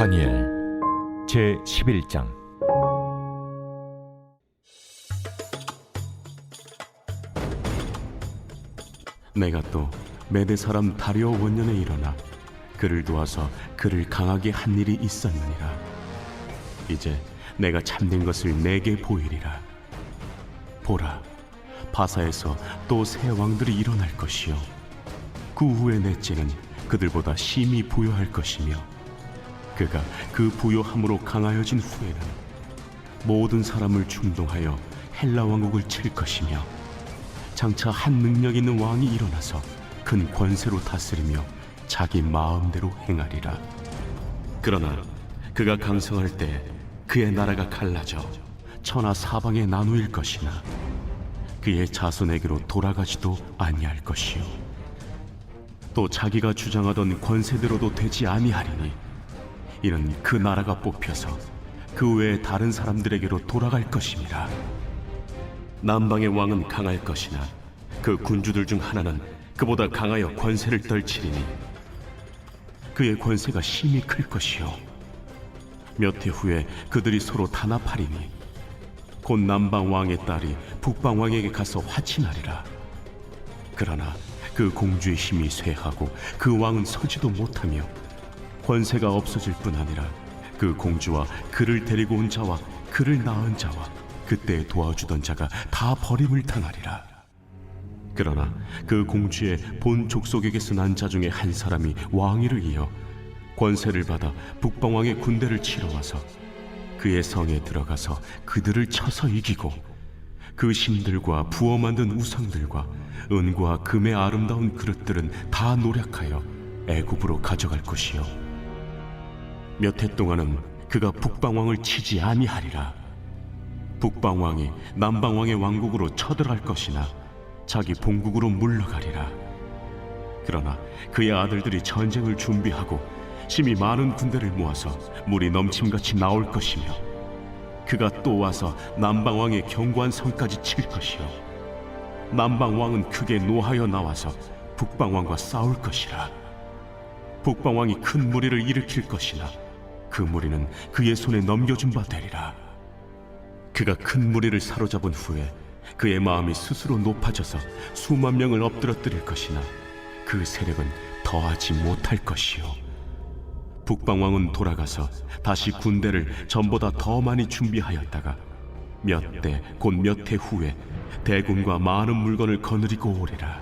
다니엘 제11장. 내가 또 메대 사람 다리오 원년에 일어나 그를 도와서 그를 강하게 한 일이 있었느니라. 이제 내가 참된 것을 내게 보이리라. 보라, 바사에서 또 새 왕들이 일어날 것이요, 그 후에 넷째는 그들보다 심히 부요할 것이며, 그가 그 부요함으로 강하여진 후에는 모든 사람을 충동하여 헬라 왕국을 칠 것이며, 장차 한 능력 있는 왕이 일어나서 큰 권세로 다스리며 자기 마음대로 행하리라. 그러나 그가 강성할 때 그의 나라가 갈라져 천하 사방에 나누일 것이나 그의 자손에게로 돌아가지도 아니할 것이요, 또 자기가 주장하던 권세대로도 되지 아니하리니 이는 그 나라가 뽑혀서 그 외에 다른 사람들에게로 돌아갈 것임이라. 남방의 왕은 강할 것이나 그 군주들 중 하나는 그보다 강하여 권세를 떨치리니 그의 권세가 심히 클 것이요, 몇 해 후에 그들이 서로 단합하리니 곧 남방 왕의 딸이 북방 왕에게 가서 화친하리라. 그러나 그 공주의 힘이 쇠하고 그 왕은 서지도 못하며 권세가 없어질 뿐 아니라 그 공주와 그를 데리고 온 자와 그를 낳은 자와 그때 도와주던 자가 다 버림을 당하리라. 그러나 그 공주의 본 족속에게서 난 자 중에 한 사람이 왕위를 이어 권세를 받아 북방왕의 군대를 치러 와서 그의 성에 들어가서 그들을 쳐서 이기고 그 신들과 부어 만든 우상들과 은과 금의 아름다운 그릇들은 다 노략하여 애굽으로 가져갈 것이요, 몇 해 동안은 그가 북방왕을 치지 아니하리라. 북방왕이 남방왕의 왕국으로 쳐들어갈 것이나 자기 본국으로 물러가리라. 그러나 그의 아들들이 전쟁을 준비하고 심히 많은 군대를 모아서 물이 넘침같이 나올 것이며, 그가 또 와서 남방왕의 견고한 성까지 칠 것이요, 남방왕은 크게 노하여 나와서 북방왕과 싸울 것이라. 북방왕이 큰 무리를 일으킬 것이나 그 무리는 그의 손에 넘겨준 바 되리라. 그가 큰 무리를 사로잡은 후에 그의 마음이 스스로 높아져서 수만 명을 엎드러뜨릴 것이나 그 세력은 더하지 못할 것이요, 북방왕은 돌아가서 다시 군대를 전보다 더 많이 준비하였다가 몇 대 곧 몇 해 후에 대군과 많은 물건을 거느리고 오리라.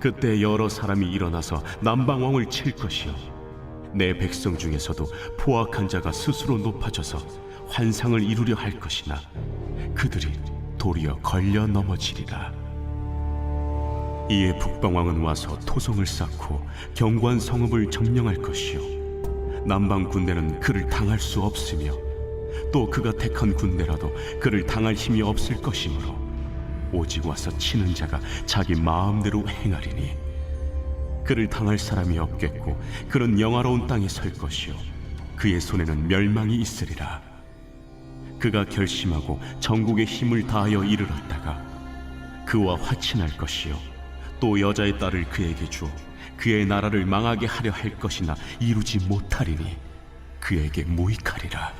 그때 여러 사람이 일어나서 남방왕을 칠 것이요, 내 백성 중에서도 포악한 자가 스스로 높아져서 환상을 이루려 할 것이나 그들이 도리어 걸려 넘어지리라. 이에 북방왕은 와서 토성을 쌓고 견고한 성읍을 점령할 것이요, 남방 군대는 그를 당할 수 없으며 또 그가 택한 군대라도 그를 당할 힘이 없을 것이므로 오직 와서 치는 자가 자기 마음대로 행하리니 그를 당할 사람이 없겠고 그는 영화로운 땅에 설 것이요, 그의 손에는 멸망이 있으리라. 그가 결심하고 전국의 힘을 다하여 이르렀다가 그와 화친할 것이요, 또 여자의 딸을 그에게 주어 그의 나라를 망하게 하려 할 것이나 이루지 못하리니 그에게 무익하리라.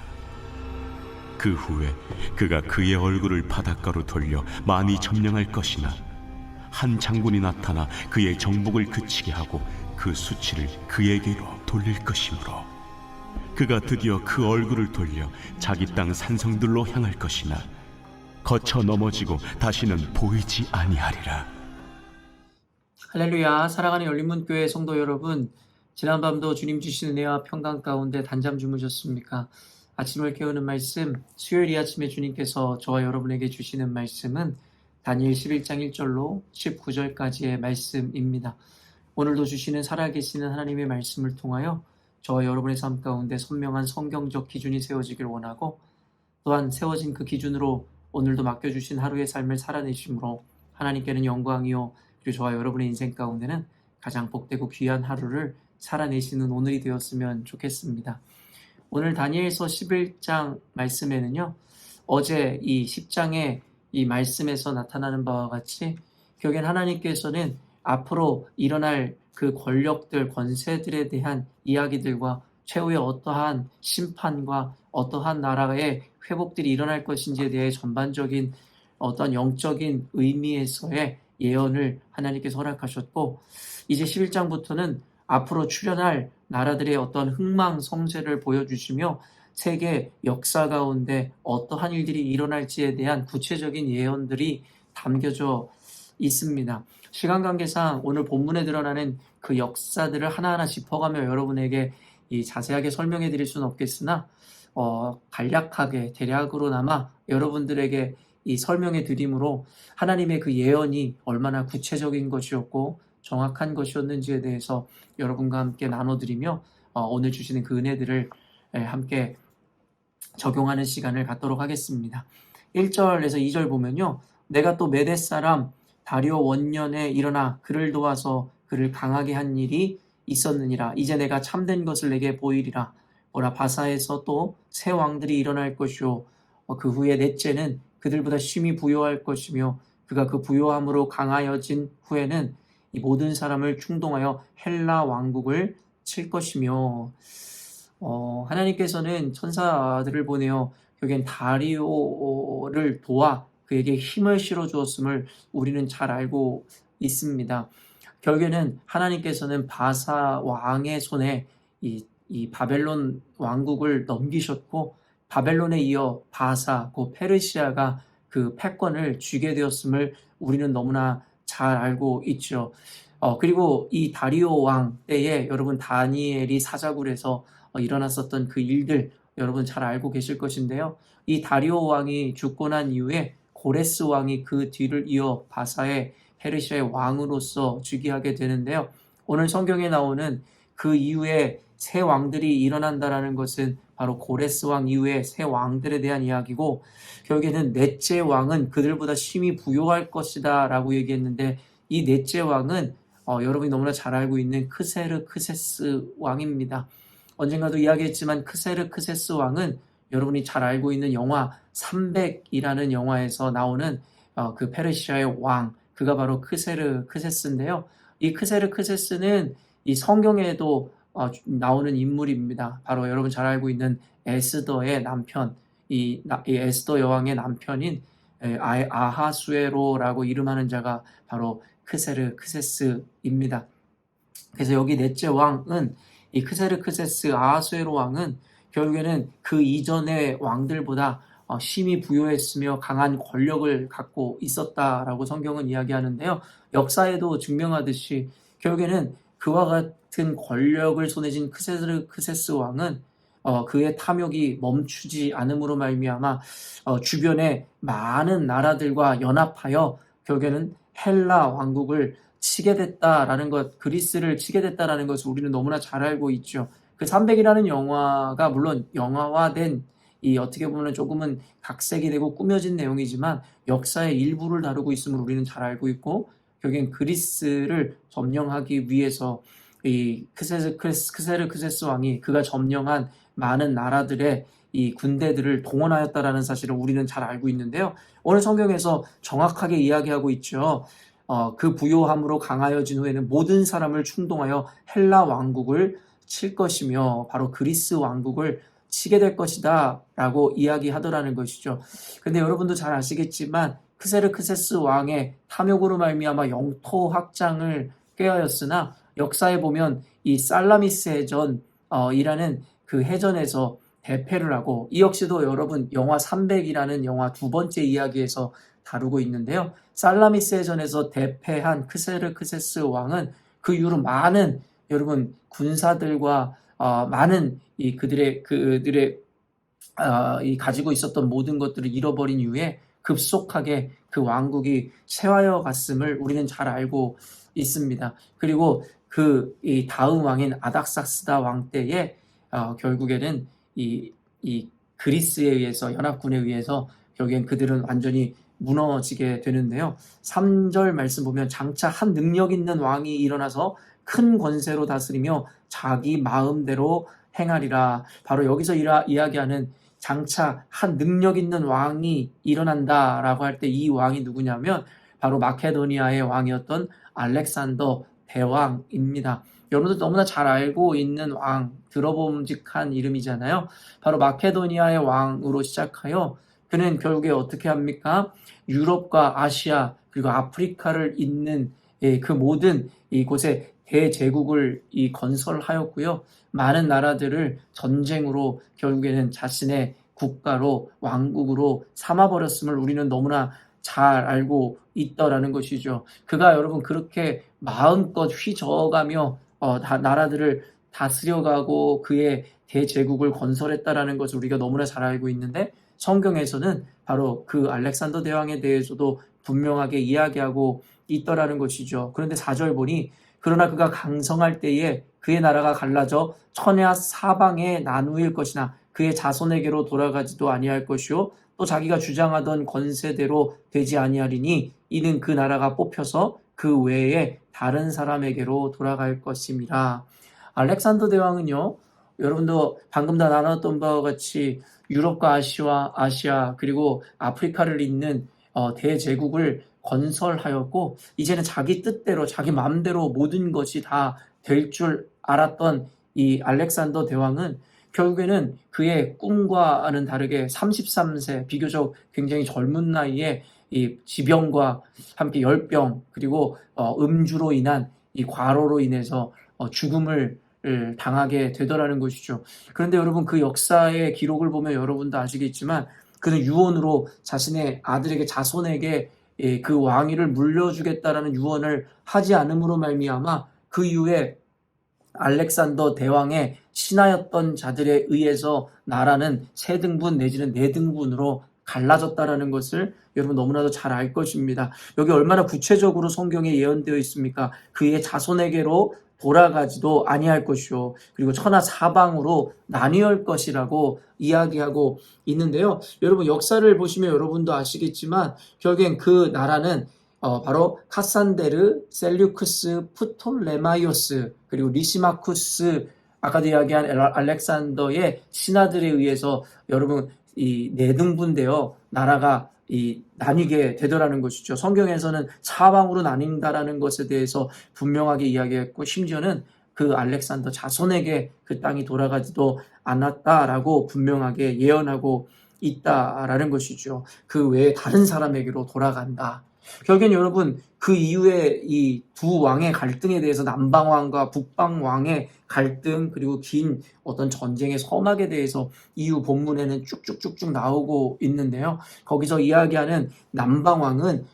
그 후에 그가 그의 얼굴을 바닷가로 돌려 많이 점령할 것이나 한 장군이 나타나 그의 정복을 그치게 하고 그 수치를 그에게로 돌릴 것이므로 그가 드디어 그 얼굴을 돌려 자기 땅 산성들로 향할 것이나 거쳐 넘어지고 다시는 보이지 아니하리라. 할렐루야. 사랑하는 열린문교회 성도 여러분, 지난밤도 주님 주신 은혜와 평강 가운데 단잠 주무셨습니까? 아침을 깨우는 말씀, 수요일 이 아침에 주님께서 저와 여러분에게 주시는 말씀은 다니엘 11장 1절로 19절까지의 말씀입니다. 오늘도 주시는 살아계시는 하나님의 말씀을 통하여 저와 여러분의 삶 가운데 선명한 성경적 기준이 세워지길 원하고, 또한 세워진 그 기준으로 오늘도 맡겨주신 하루의 삶을 살아내심으로 하나님께는 영광이요, 그리고 저와 여러분의 인생 가운데는 가장 복되고 귀한 하루를 살아내시는 오늘이 되었으면 좋겠습니다. 오늘 다니엘서 11장 말씀에는요, 어제 이 10장의 이 말씀에서 나타나는 바와 같이 결국엔 하나님께서는 앞으로 일어날 그 권력들, 권세들에 대한 이야기들과 최후의 어떠한 심판과 어떠한 나라의 회복들이 일어날 것인지에 대해 전반적인 어떤 영적인 의미에서의 예언을 하나님께서 허락하셨고, 이제 11장부터는 앞으로 출현할 나라들의 어떤 흥망성쇠를 보여주시며 세계 역사 가운데 어떠한 일들이 일어날지에 대한 구체적인 예언들이 담겨져 있습니다. 시간 관계상 오늘 본문에 드러나는 그 역사들을 하나하나 짚어가며 여러분에게 자세하게 설명해 드릴 수는 없겠으나 간략하게 대략으로나마 여러분들에게 이 설명해 드림으로 하나님의 그 예언이 얼마나 구체적인 것이었고 정확한 것이었는지에 대해서 여러분과 함께 나눠드리며 오늘 주시는 그 은혜들을 함께 적용하는 시간을 갖도록 하겠습니다. 1절에서 2절 보면요, 내가 또 메대 사람 다리오 원년에 일어나 그를 도와서 그를 강하게 한 일이 있었느니라. 이제 내가 참된 것을 내게 보이리라. 보라, 바사에서 또 새 왕들이 일어날 것이요 그 후에 넷째는 그들보다 심히 부요할 것이며 그가 그 부요함으로 강하여진 후에는 이 모든 사람을 충동하여 헬라 왕국을 칠 것이며, 하나님께서는 천사들을 보내어 결국엔 다리오를 도와 그에게 힘을 실어 주었음을 우리는 잘 알고 있습니다. 결국에는 하나님께서는 바사 왕의 손에 이 바벨론 왕국을 넘기셨고, 바벨론에 이어 바사, 그 페르시아가 그 패권을 쥐게 되었음을 우리는 너무나 잘 알고 있죠. 그리고 이 다리오 왕 때에 여러분 다니엘이 사자굴에서 일어났었던 그 일들 여러분 잘 알고 계실 것인데요. 이 다리오 왕이 죽고 난 이후에 고레스 왕이 그 뒤를 이어 바사의 페르시아의 왕으로서 즉위하게 되는데요. 오늘 성경에 나오는 그 이후에 새 왕들이 일어난다라는 것은 바로 고레스 왕 이후에 새 왕들에 대한 이야기고, 결국에는 넷째 왕은 그들보다 심히 부요할 것이다 라고 얘기했는데, 이 넷째 왕은 여러분이 너무나 잘 알고 있는 크세르크세스 왕입니다. 언젠가도 이야기했지만 크세르크세스 왕은 여러분이 잘 알고 있는 영화 300이라는 영화에서 나오는 그 페르시아의 왕, 그가 바로 크세르크세스인데요. 이 크세르크세스는 이 성경에도 나오는 인물입니다. 바로 여러분 잘 알고 있는 에스더의 남편, 이 에스더 여왕의 남편인 아하수에로라고 이름하는 자가 바로 크세르크세스입니다. 그래서 여기 넷째 왕은 이 크세르크세스 아하수에로 왕은 결국에는 그 이전의 왕들보다 심히 부요했으며 강한 권력을 갖고 있었다라고 성경은 이야기하는데요. 역사에도 증명하듯이 결국에는 그와 같은 권력을 손에 쥔 크세르크세스 왕은 그의 탐욕이 멈추지 않음으로 말미암아 주변의 많은 나라들과 연합하여 결국에는 헬라 왕국을 치게 됐다라는 것, 그리스를 치게 됐다라는 것을 우리는 너무나 잘 알고 있죠. 그 300이라는 영화가 물론 영화화된 이 어떻게 보면 조금은 각색이 되고 꾸며진 내용이지만 역사의 일부를 다루고 있음을 우리는 잘 알고 있고, 결국엔 그리스를 점령하기 위해서 이 크세르크세스 왕이 그가 점령한 많은 나라들의 이 군대들을 동원하였다라는 사실을 우리는 잘 알고 있는데요. 오늘 성경에서 정확하게 이야기하고 있죠. 그 부요함으로 강하여진 후에는 모든 사람을 충동하여 헬라 왕국을 칠 것이며 바로 그리스 왕국을 치게 될 것이다 라고 이야기하더라는 것이죠. 근데 여러분도 잘 아시겠지만 크세르크세스 왕의 탐욕으로 말미암아 영토 확장을 꾀하였으나 역사에 보면 이 살라미스 해전이라는 그 해전에서 대패를 하고, 이 역시도 여러분 영화 300이라는 영화 두 번째 이야기에서 다루고 있는데요. 살라미스 해전에서 대패한 크세르크세스 왕은 그 이후로 많은 여러분 군사들과 많은 그들의 이 가지고 있었던 모든 것들을 잃어버린 이후에 급속하게 그 왕국이 쇠하여 갔음을 우리는 잘 알고 있습니다. 그리고 이 다음 왕인 아닥사스다 왕 때에 결국에는 이 그리스에 의해서, 연합군에 의해서 결국엔 그들은 완전히 무너지게 되는데요. 3절 말씀 보면 장차 한 능력 있는 왕이 일어나서 큰 권세로 다스리며 자기 마음대로 행하리라. 바로 여기서 이야기하는 장차 한 능력 있는 왕이 일어난다라고 할 때 이 왕이 누구냐면 바로 마케도니아의 왕이었던 알렉산더 대왕입니다. 여러분들 너무나 잘 알고 있는 왕, 들어봄직한 이름이잖아요. 바로 마케도니아의 왕으로 시작하여 그는 결국에 어떻게 합니까? 유럽과 아시아 그리고 아프리카를 잇는 그 모든 이곳에 대제국을 건설하였고요. 많은 나라들을 전쟁으로 결국에는 자신의 국가로 왕국으로 삼아버렸음을 우리는 너무나 잘 알고 있더라는 것이죠. 그가 여러분 그렇게 마음껏 휘저어가며 나라들을 다스려가고 그의 대제국을 건설했다라는 것을 우리가 너무나 잘 알고 있는데 성경에서는 바로 그 알렉산더 대왕에 대해서도 분명하게 이야기하고 있더라는 것이죠. 그런데 4절 보니 그러나 그가 강성할 때에 그의 나라가 갈라져 천야 사방에 나누일 것이나 그의 자손에게로 돌아가지도 아니할 것이요 또 자기가 주장하던 권세대로 되지 아니하리니 이는 그 나라가 뽑혀서 그 외에 다른 사람에게로 돌아갈 것임이라. 알렉산더 대왕은요, 여러분도 방금 다 나눴던 바와 같이 유럽과 아시아 그리고 아프리카를 잇는 대제국을 건설하였고 이제는 자기 뜻대로 자기 마음대로 모든 것이 다 될 줄 알았던 이 알렉산더 대왕은 결국에는 그의 꿈과는 다르게 33세 비교적 굉장히 젊은 나이에 이 지병과 함께 열병 그리고 음주로 인한 이 과로로 인해서 죽음을 당하게 되더라는 것이죠. 그런데 여러분 그 역사의 기록을 보면 여러분도 아시겠지만 그는 유언으로 자신의 아들에게 자손에게 그 왕위를 물려주겠다라는 유언을 하지 않음으로 말미암아 그 이후에 알렉산더 대왕의 신하였던 자들에 의해서 나라는 3등분 내지는 4등분으로 갈라졌다라는 것을 여러분 너무나도 잘 알 것입니다. 여기 얼마나 구체적으로 성경에 예언되어 있습니까? 그의 자손에게로 돌아가지도 아니할 것이요 그리고 천하 사방으로 나뉘을 것이라고 이야기하고 있는데요. 여러분 역사를 보시면 여러분도 아시겠지만 결국엔 그 나라는 바로 카산데르, 셀류크스, 프톨레마이오스 그리고 리시마쿠스 아까도 이야기한 알렉산더의 신하들에 의해서 여러분 이 4등분되어 나라가 나뉘게 되더라는 것이죠. 성경에서는 사방으로 나뉜다라는 것에 대해서 분명하게 이야기했고 심지어는 그 알렉산더 자손에게 그 땅이 돌아가지도 않았다라고 분명하게 예언하고 있다라는 것이죠. 그 외에 다른 사람에게로 돌아간다. 결국엔 여러분 그 이후에 이 두 왕의 갈등에 대해서 남방왕과 북방왕의 갈등 그리고 긴 어떤 전쟁의 서막에 대해서 이후 본문에는 쭉쭉쭉쭉 나오고 있는데요. 거기서 이야기하는 남방왕은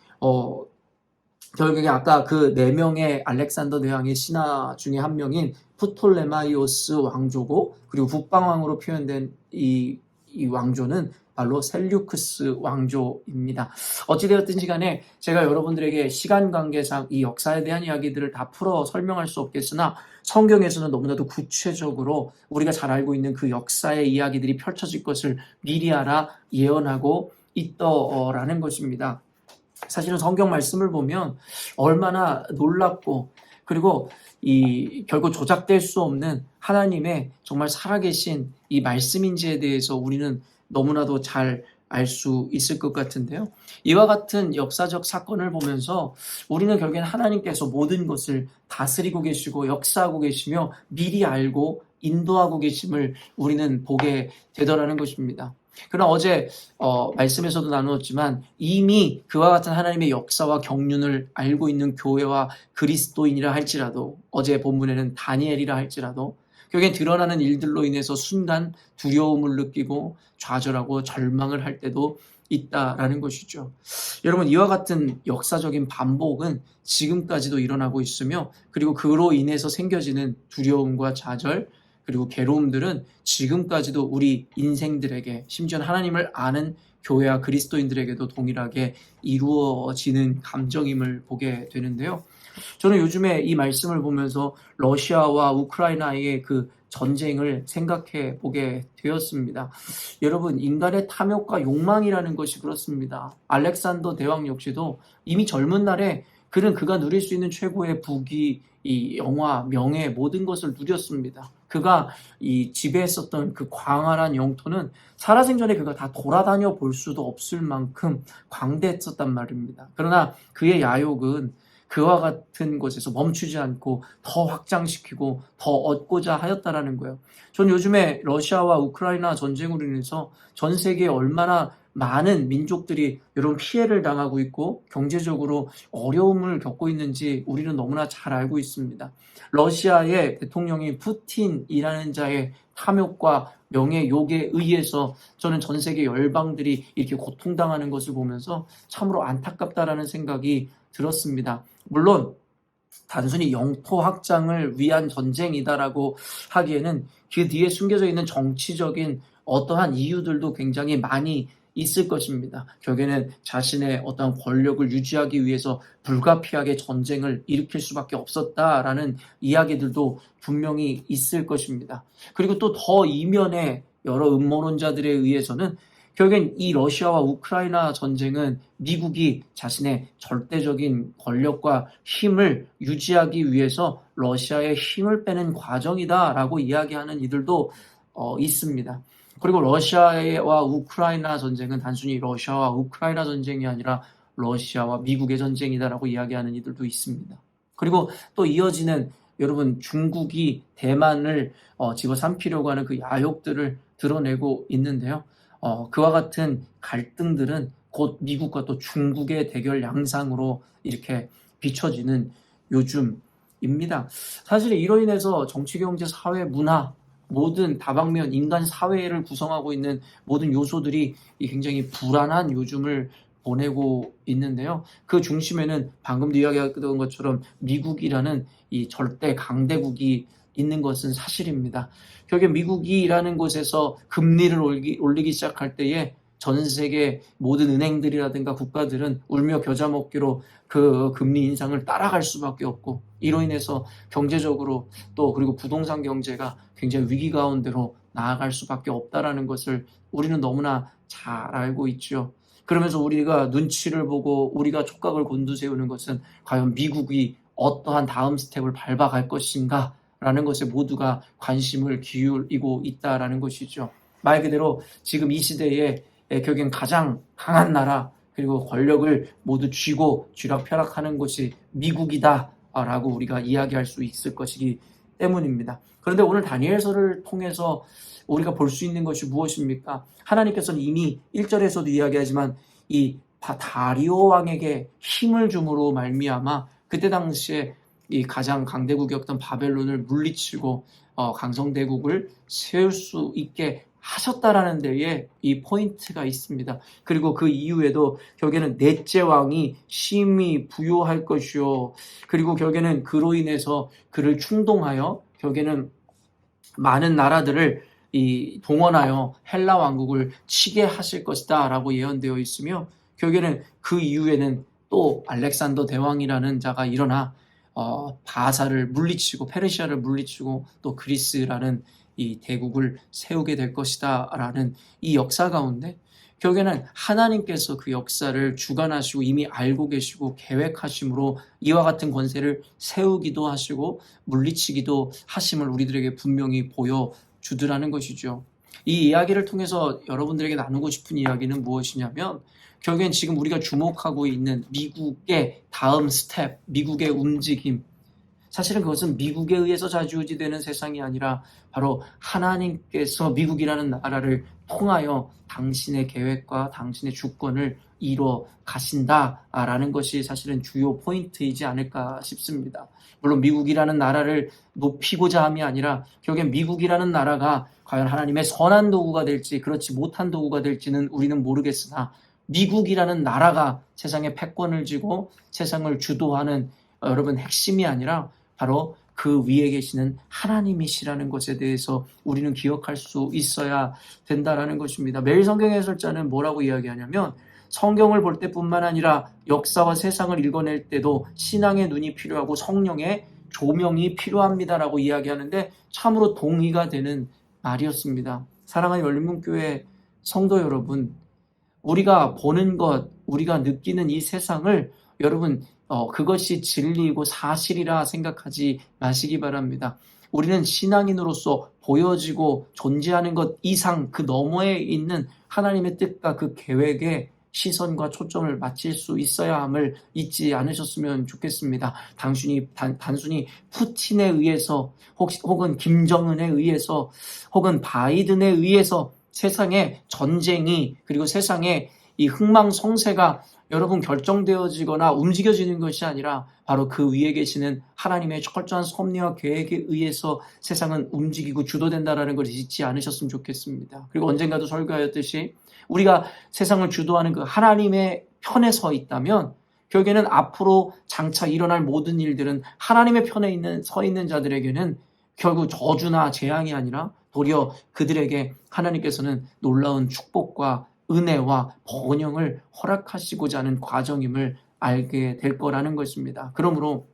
결국에 아까 그 4명의 알렉산더 대왕의 신하 중에 한 명인 프톨레마이오스 왕조고 그리고 북방왕으로 표현된 이 왕조는 바로 셀류크스 왕조입니다. 어찌되었든지 간에 제가 여러분들에게 시간 관계상 이 역사에 대한 이야기들을 다 풀어 설명할 수 없겠으나 성경에서는 너무나도 구체적으로 우리가 잘 알고 있는 그 역사의 이야기들이 펼쳐질 것을 미리 알아 예언하고 있더라는 것입니다. 사실은 성경 말씀을 보면 얼마나 놀랍고 그리고 결국 조작될 수 없는 하나님의 정말 살아계신 이 말씀인지에 대해서 우리는 너무나도 잘 알 수 있을 것 같은데요. 이와 같은 역사적 사건을 보면서 우리는 결국엔 하나님께서 모든 것을 다스리고 계시고 역사하고 계시며 미리 알고 인도하고 계심을 우리는 보게 되더라는 것입니다. 그러나 어제 말씀에서도 나누었지만 이미 그와 같은 하나님의 역사와 경륜을 알고 있는 교회와 그리스도인이라 할지라도 어제 본문에는 다니엘이라 할지라도 결국엔 드러나는 일들로 인해서 순간 두려움을 느끼고 좌절하고 절망을 할 때도 있다라는 것이죠. 여러분 이와 같은 역사적인 반복은 지금까지도 일어나고 있으며 그리고 그로 인해서 생겨지는 두려움과 좌절 그리고 괴로움들은 지금까지도 우리 인생들에게 심지어 하나님을 아는 교회와 그리스도인들에게도 동일하게 이루어지는 감정임을 보게 되는데요. 저는 요즘에 이 말씀을 보면서 러시아와 우크라이나의 그 전쟁을 생각해 보게 되었습니다. 여러분 인간의 탐욕과 욕망이라는 것이 그렇습니다. 알렉산더 대왕 역시도 이미 젊은 날에 그는 그가 누릴 수 있는 최고의 부귀, 이 영화, 명예 모든 것을 누렸습니다. 그가 이 지배했었던 그 광활한 영토는 살아생전에 그가 다 돌아다녀 볼 수도 없을 만큼 광대했었단 말입니다. 그러나 그의 야욕은 그와 같은 곳에서 멈추지 않고 더 확장시키고 더 얻고자 하였다라는 거예요. 전 요즘에 러시아와 우크라이나 전쟁으로 인해서 전 세계에 얼마나 많은 민족들이 이런 피해를 당하고 있고 경제적으로 어려움을 겪고 있는지 우리는 너무나 잘 알고 있습니다. 러시아의 대통령인 푸틴이라는 자의 탐욕과 명예욕에 의해서 저는 전 세계 열방들이 이렇게 고통당하는 것을 보면서 참으로 안타깝다라는 생각이 들었습니다. 물론 단순히 영토 확장을 위한 전쟁이다라고 하기에는 그 뒤에 숨겨져 있는 정치적인 어떠한 이유들도 굉장히 많이 있을 것입니다. 결국에는 자신의 어떤 권력을 유지하기 위해서 불가피하게 전쟁을 일으킬 수밖에 없었다라는 이야기들도 분명히 있을 것입니다. 그리고 또 더 이면에 여러 음모론자들에 의해서는 결국엔 이 러시아와 우크라이나 전쟁은 미국이 자신의 절대적인 권력과 힘을 유지하기 위해서 러시아의 힘을 빼는 과정이다라고 이야기하는 이들도 있습니다. 그리고 러시아와 우크라이나 전쟁은 단순히 러시아와 우크라이나 전쟁이 아니라 러시아와 미국의 전쟁이다라고 이야기하는 이들도 있습니다. 그리고 또 이어지는 여러분 중국이 대만을 집어삼키려고 하는 그 야욕들을 드러내고 있는데요. 그와 같은 갈등들은 곧 미국과 또 중국의 대결 양상으로 이렇게 비춰지는 요즘입니다. 사실 이로 인해서 정치, 경제, 사회, 문화 모든 다방면 인간 사회를 구성하고 있는 모든 요소들이 굉장히 불안한 요즘을 보내고 있는데요. 그 중심에는 방금도 이야기했던 것처럼 미국이라는 이 절대 강대국이 있는 것은 사실입니다. 결국에 미국이라는 곳에서 금리를 올리기 시작할 때에 전 세계 모든 은행들이라든가 국가들은 울며 겨자 먹기로 그 금리 인상을 따라갈 수밖에 없고 이로 인해서 경제적으로 또 그리고 부동산 경제가 굉장히 위기 가운데로 나아갈 수밖에 없다라는 것을 우리는 너무나 잘 알고 있죠. 그러면서 우리가 눈치를 보고 우리가 촉각을 곤두세우는 것은 과연 미국이 어떠한 다음 스텝을 밟아갈 것인가 라는 것에 모두가 관심을 기울이고 있다라는 것이죠. 말 그대로 지금 이 시대에 결국엔 가장 강한 나라 그리고 권력을 모두 쥐고 쥐락펴락하는 것이 미국이다라고 우리가 이야기할 수 있을 것이기 때문입니다. 그런데 오늘 다니엘서를 통해서 우리가 볼 수 있는 것이 무엇입니까? 하나님께서는 이미 1절에서도 이야기하지만 이 다리오 왕에게 힘을 줌으로 말미암아 그때 당시에 이 가장 강대국이었던 바벨론을 물리치고 강성대국을 세울 수 있게 하셨다라는 데에 이 포인트가 있습니다. 그리고 그 이후에도 결국에는 넷째 왕이 심히 부요할 것이요. 그리고 결국에는 그로 인해서 그를 충동하여 결국에는 많은 나라들을 동원하여 헬라 왕국을 치게 하실 것이다 라고 예언되어 있으며 결국에는 그 이후에는 또 알렉산더 대왕이라는 자가 일어나 바사를 물리치고 페르시아를 물리치고 또 그리스라는 이 대국을 세우게 될 것이다 라는 이 역사 가운데 결국에는 하나님께서 그 역사를 주관하시고 이미 알고 계시고 계획하심으로 이와 같은 권세를 세우기도 하시고 물리치기도 하심을 우리들에게 분명히 보여주더라는 것이죠. 이 이야기를 통해서 여러분들에게 나누고 싶은 이야기는 무엇이냐면 결국엔 지금 우리가 주목하고 있는 미국의 다음 스텝, 미국의 움직임 사실은 그것은 미국에 의해서 좌지우지되는 세상이 아니라 바로 하나님께서 미국이라는 나라를 통하여 당신의 계획과 당신의 주권을 이루어 가신다라는 것이 사실은 주요 포인트이지 않을까 싶습니다. 물론 미국이라는 나라를 높이고자 함이 아니라 결국엔 미국이라는 나라가 과연 하나님의 선한 도구가 될지 그렇지 못한 도구가 될지는 우리는 모르겠으나 미국이라는 나라가 세상의 패권을 쥐고 세상을 주도하는 여러분 핵심이 아니라 바로 그 위에 계시는 하나님이시라는 것에 대해서 우리는 기억할 수 있어야 된다라는 것입니다. 매일 성경 해설자는 뭐라고 이야기하냐면 성경을 볼 때뿐만 아니라 역사와 세상을 읽어낼 때도 신앙의 눈이 필요하고 성령의 조명이 필요합니다라고 이야기하는데 참으로 동의가 되는 말이었습니다. 사랑하는 열린문교회 성도 여러분, 우리가 보는 것, 우리가 느끼는 이 세상을 여러분 그것이 진리이고 사실이라 생각하지 마시기 바랍니다. 우리는 신앙인으로서 보여지고 존재하는 것 이상 그 너머에 있는 하나님의 뜻과 그 계획에 시선과 초점을 맞출 수 있어야 함을 잊지 않으셨으면 좋겠습니다. 단순히 푸틴에 의해서 혹은 김정은에 의해서 혹은 바이든에 의해서 세상의 전쟁이 그리고 세상의 이 흥망성쇠가 여러분 결정되어지거나 움직여지는 것이 아니라 바로 그 위에 계시는 하나님의 철저한 섭리와 계획에 의해서 세상은 움직이고 주도된다라는 걸 잊지 않으셨으면 좋겠습니다. 그리고 언젠가도 설교하였듯이 우리가 세상을 주도하는 그 하나님의 편에 서 있다면 결국에는 앞으로 장차 일어날 모든 일들은 하나님의 편에 서 있는 자들에게는 결국 저주나 재앙이 아니라 도리어 그들에게 하나님께서는 놀라운 축복과 은혜와 번영을 허락하시고자 하는 과정임을 알게 될 거라는 것입니다. 그러므로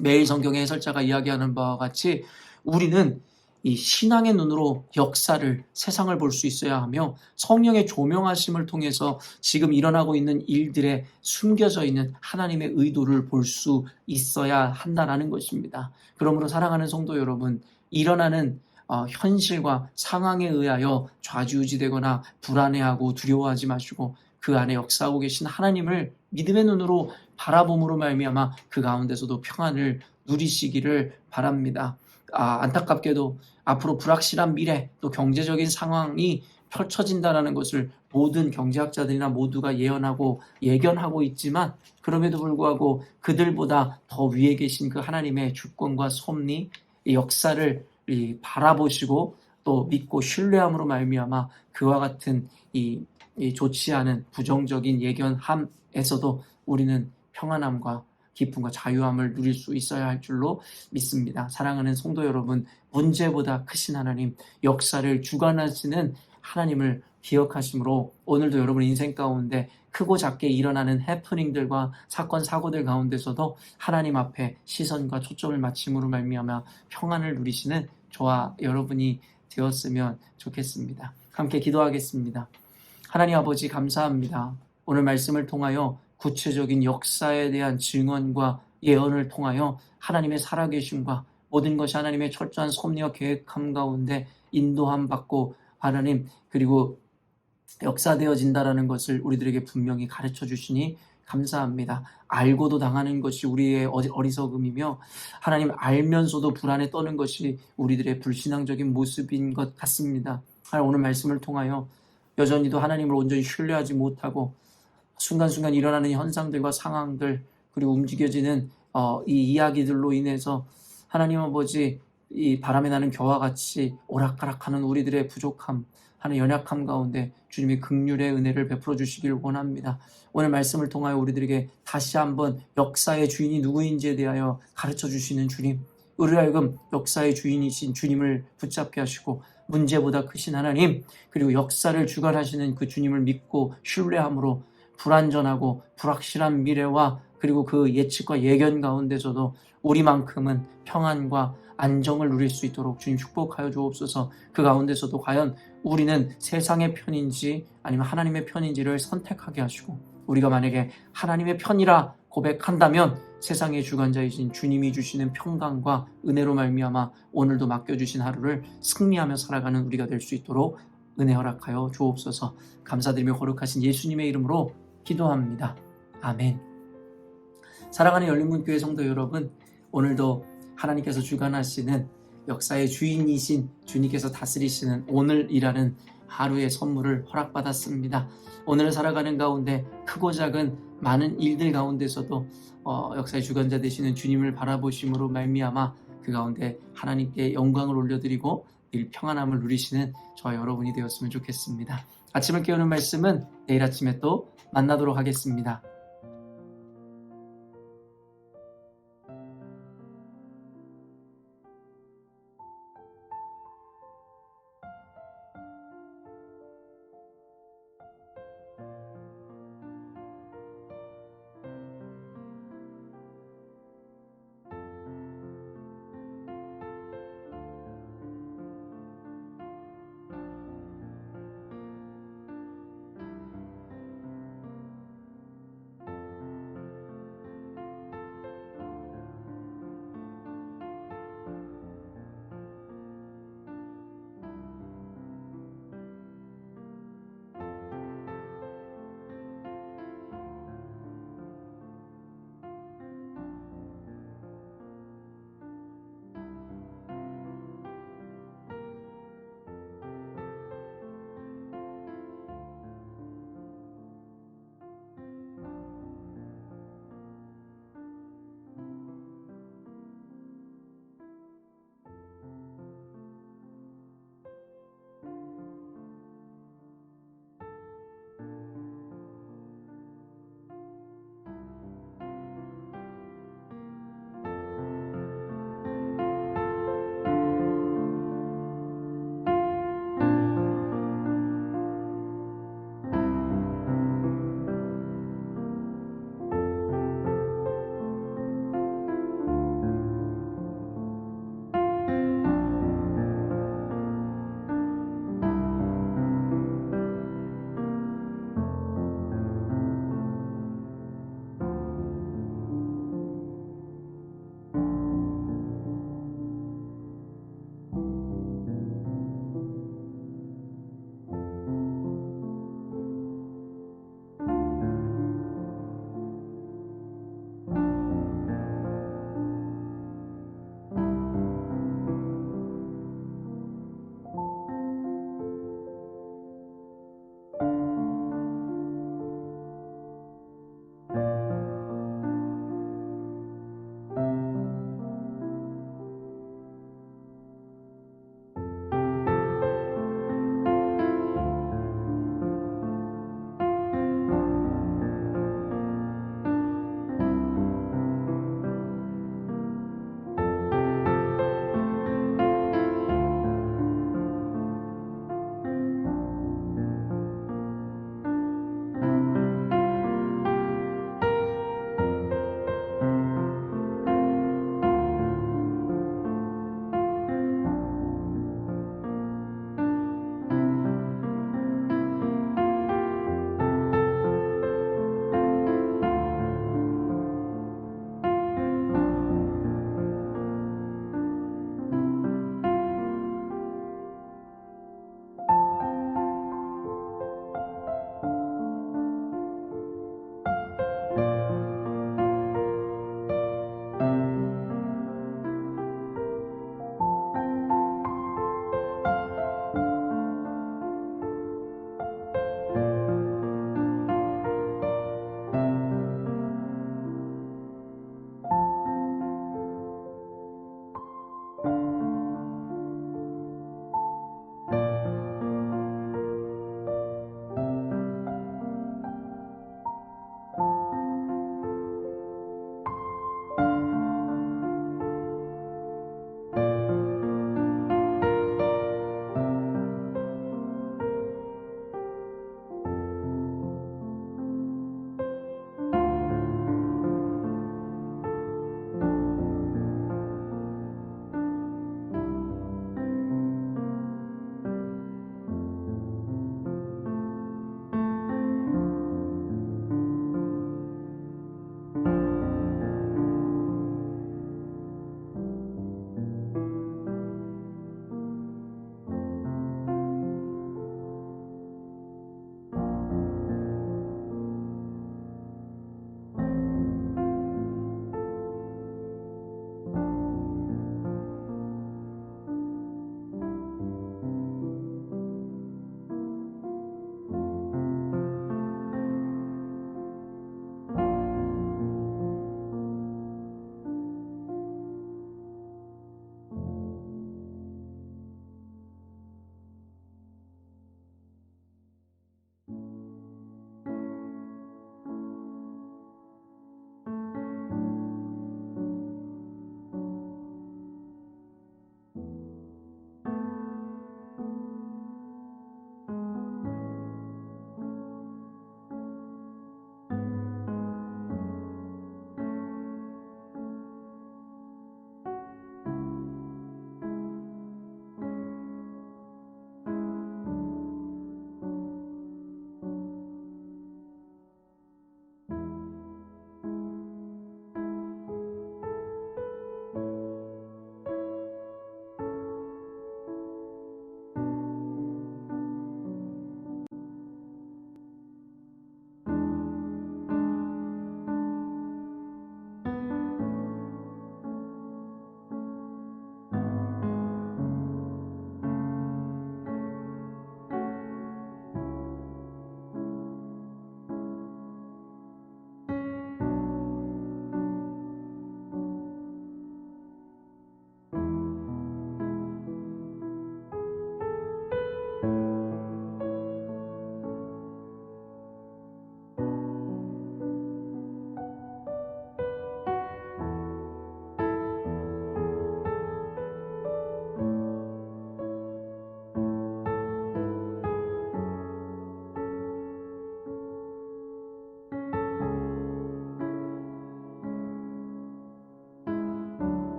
매일 성경의 해설자가 이야기하는 바와 같이 우리는 이 신앙의 눈으로 역사를, 세상을 볼 수 있어야 하며 성령의 조명하심을 통해서 지금 일어나고 있는 일들에 숨겨져 있는 하나님의 의도를 볼 수 있어야 한다는 것입니다. 그러므로 사랑하는 성도 여러분, 일어나는 현실과 상황에 의하여 좌지우지되거나 불안해하고 두려워하지 마시고 그 안에 역사하고 계신 하나님을 믿음의 눈으로 바라봄으로 말미암아 그 가운데서도 평안을 누리시기를 바랍니다. 안타깝게도 앞으로 불확실한 미래 또 경제적인 상황이 펼쳐진다는 것을 모든 경제학자들이나 모두가 예언하고 예견하고 있지만 그럼에도 불구하고 그들보다 더 위에 계신 그 하나님의 주권과 섭리, 역사를 바라보시고 또 믿고 신뢰함으로 말미암아 그와 같은 이 좋지 않은 부정적인 예견함에서도 우리는 평안함과 기쁨과 자유함을 누릴 수 있어야 할 줄로 믿습니다. 사랑하는 성도 여러분, 문제보다 크신 하나님, 역사를 주관하시는 하나님을 기억하심으로 오늘도 여러분 인생 가운데 크고 작게 일어나는 해프닝들과 사건 사고들 가운데서도 하나님 앞에 시선과 초점을 맞춤으로 말미암아 평안을 누리시는 저와 여러분이 되었으면 좋겠습니다. 함께 기도하겠습니다. 하나님 아버지 감사합니다. 오늘 말씀을 통하여 구체적인 역사에 대한 증언과 예언을 통하여 하나님의 살아계심과 모든 것이 하나님의 철저한 섭리와 계획함 가운데 인도함 받고 하나님 그리고 역사되어진다라는 것을 우리들에게 분명히 가르쳐 주시니 감사합니다. 알고도 당하는 것이 우리의 어리석음이며 하나님 알면서도 불안에 떠는 것이 우리들의 불신앙적인 모습인 것 같습니다. 하나님 오늘 말씀을 통하여 여전히도 하나님을 온전히 신뢰하지 못하고 순간순간 일어나는 현상들과 상황들 그리고 움직여지는 이 이야기들로 인해서 하나님 아버지 이 바람에 나는 겨와 같이 오락가락하는 우리들의 부족함 하는 연약함 가운데 주님의 긍휼의 은혜를 베풀어 주시길 원합니다. 오늘 말씀을 통하여 우리들에게 다시 한번 역사의 주인이 누구인지에 대하여 가르쳐 주시는 주님, 우리를 하여금 역사의 주인이신 주님을 붙잡게 하시고 문제보다 크신 하나님 그리고 역사를 주관하시는 그 주님을 믿고 신뢰함으로 불안전하고 불확실한 미래와 그리고 그 예측과 예견 가운데서도 우리만큼은 평안과 안정을 누릴 수 있도록 주님 축복하여 주옵소서. 그 가운데서도 과연 우리는 세상의 편인지 아니면 하나님의 편인지를 선택하게 하시고 우리가 만약에 하나님의 편이라 고백한다면 세상의 주관자이신 주님이 주시는 평강과 은혜로 말미암아 오늘도 맡겨주신 하루를 승리하며 살아가는 우리가 될 수 있도록 은혜 허락하여 주옵소서. 감사드리며 거룩하신 예수님의 이름으로 기도합니다. 아멘. 사랑하는 열린문교회 성도 여러분, 오늘도 하나님께서 주관하시는 역사의 주인이신 주님께서 다스리시는 오늘이라는 하루의 선물을 허락받았습니다. 오늘을 살아가는 가운데 크고 작은 많은 일들 가운데서도 역사의 주관자 되시는 주님을 바라보심으로 말미암아 그 가운데 하나님께 영광을 올려드리고 늘 평안함을 누리시는 저와 여러분이 되었으면 좋겠습니다. 아침을 깨우는 말씀은 내일 아침에 또 만나도록 하겠습니다.